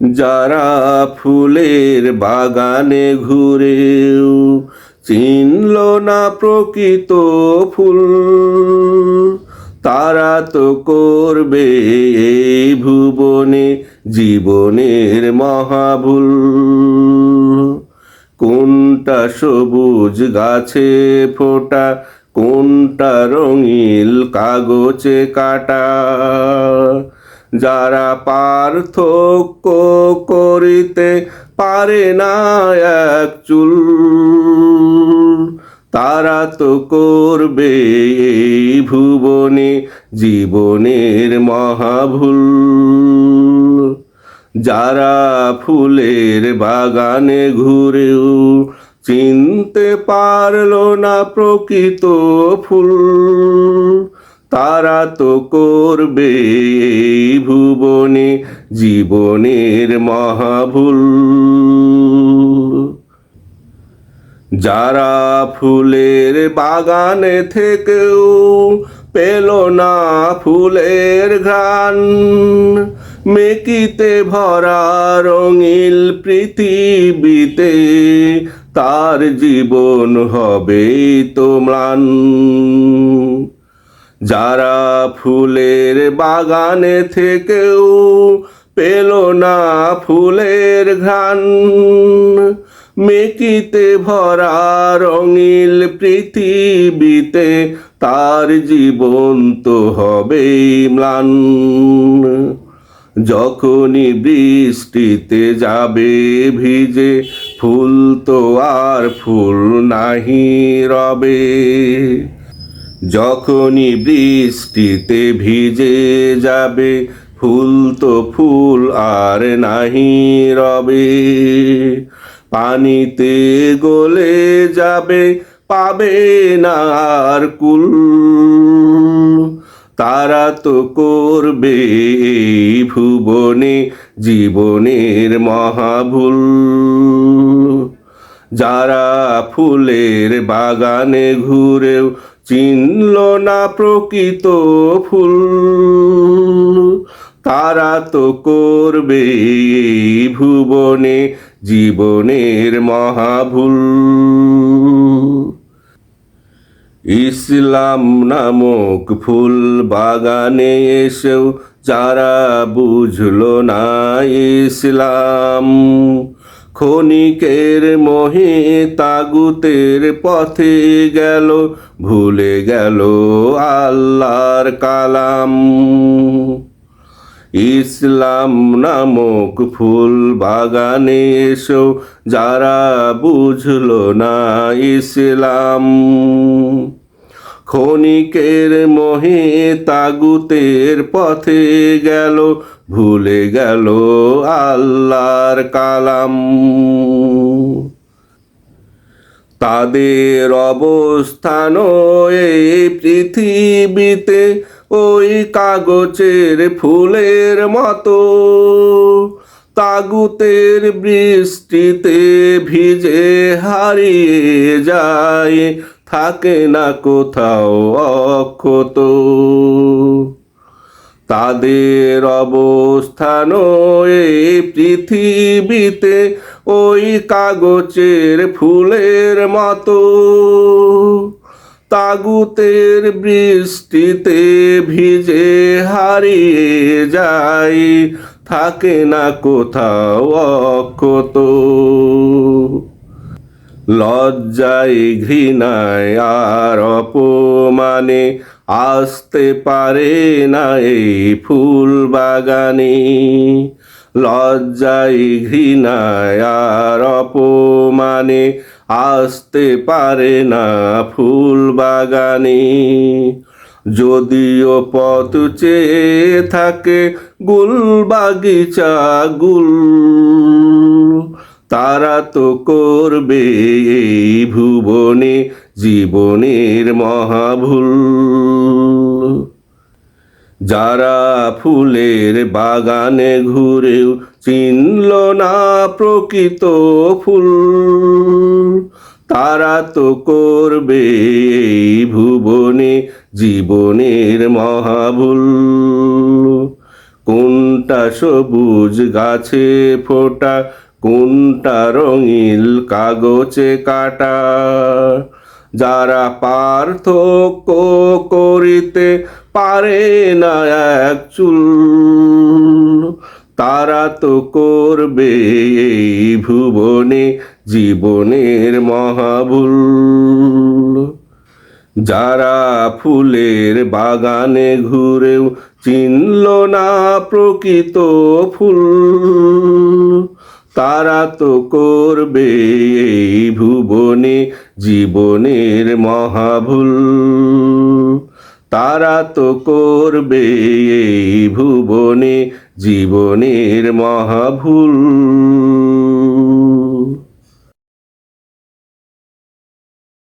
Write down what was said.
যারা ফুলের বাগানে ঘুরেও চিনল না প্রকৃত ফুল, তারা তো করবে এই ভুবনে জীবনের মহাভুল। কোনটা সবুজ গাছে ফোটা, কোনটা রঙিল কাগজে কাটা, যারা পার্থক্য করিতে পারে না এক চুল, তারা তো করবে এই ভুবনে জীবনের মহাভুল। যারা ফুলের বাগানে ঘুরেও চিনতে পারল না প্রকৃত ফুল, তারা তো করবে এই ভুবনে জীবনের মহাভুল। যারা ফুলের বাগানে থেকেও পেল না ফুলের ঘ্রাণ, মেকিতে ভরা রঙিল পৃথিবীতে তার জীবন হবে তো ম্লান। যারা ফুলের বাগানে থেকেও পেল না ফুলের ঘ্রাণ, মেকিতে ভরা রঙিল পৃথিবীতে তার জীবন তো হবেই ম্লান। যখনই বৃষ্টিতে যাবে ভিজে, ফুল তো আর ফুল নাহি রবে। যখনই বৃষ্টিতে ভিজে যাবে, ফুল তো ফুল আর নাহি রবে। পানিতে গলে যাবে, পাবে না আর কুল, তারা তো করবে এই ভুবনে জীবনের মহাভুল। যারা ফুলের বাগানে ঘুরেও চিনল না প্রকৃত ফুল, তারা তো করবে এই ভুবনে জীবনের মহাভুল। ইসলাম নামক ফুল বাগানে এসেও যারা বুঝল না ইসলাম, ক্ষণিকের মোহে তাগুতের পথে গেল, ভুলে গেল আল্লাহর কালাম। ইসলাম নামক ফুল বাগানে এসো যারা বুঝল না ইসলাম, ক্ষণিকের মোহে তাগুতের পথে গেল, ভুলে গেল আল্লাহর কালাম। তাদের অবস্থান এই পৃথিবীতে ওই কাগজের ফুলের মতো, তাগুতের বৃষ্টিতে ভিজে হারিয়ে যায়, থাকে না কোথাও অক্ষত। তাদের অবস্থান এই পৃথিবীতে ওই কাগজের ফুলের মতো, তাগুতের বৃষ্টিতে ভিজে হারিয়ে যায়, থাকে না কোথাও অক্ষত। লজ্জায় ঘৃণায় আর অপমানে আসতে পারে না এই ফুল বাগানে, লজ্জায় ঘৃণায় আর অপমানে আসতে পারে না ফুল বাগানে। যদিও পথ চেয়ে থাকে গুল বাগিচা গুল, তারা তো করবে এই ভুবনে জীবনের মহাভুল। যারা ফুলের বাগানে ঘুরেও চিনল না প্রকৃত ফুল, তারা তো করবে এই ভুবনে জীবনের মহাভুল। কোনটা সবুজ গাছে ফোটা, কোনটা রঙিল কাগজে কাটা। যারা পার্থক্য করিতে পারে না এক চুল, তারা তো করবে এই ভুবনে জীবনের মহাভুল। যারা ফুলের বাগানে ঘুরেও চিনল না প্রকৃত ফুল, তারা তো করবে এই ভুবনে জীবনের মহাভুল। তারা তো করবে এই ভুবনে জীবনের মহাভুল।